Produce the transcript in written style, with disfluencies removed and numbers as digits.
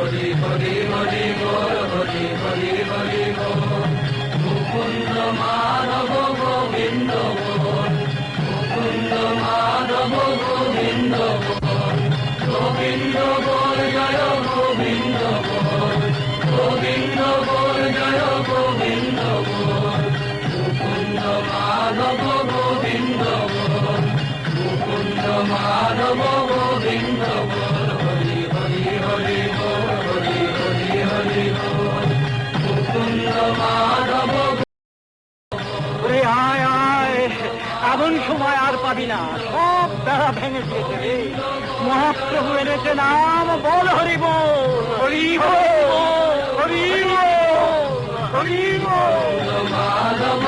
হরি হরি হরি বল, হরি হরি হরি বল। মুকুন্দ মাধব গোবিন্দ বল, মুকুন্দ মাধব গোবিন্দ বল। গোবিন্দ বল জয় গোবিন্দ বল, গোবিন্দ বল জয় গোবিন্দ বল। মুকুন্দ মাধব গোবিন্দ বল, মুকুন্দ মাধব গোবিন্দ বল। হরি হরি হরি বল, হরি হরি হরি বল। মুকুন্দ মাধব। আয় আয়, এমন সময় আর পাবি না, সব বেড়া ভেঙে দিয়েছে রে। মহাপ্রভু এনেছে নাম, বল হরি বল, হরি বল, হরি বল, হরি বল। মাধব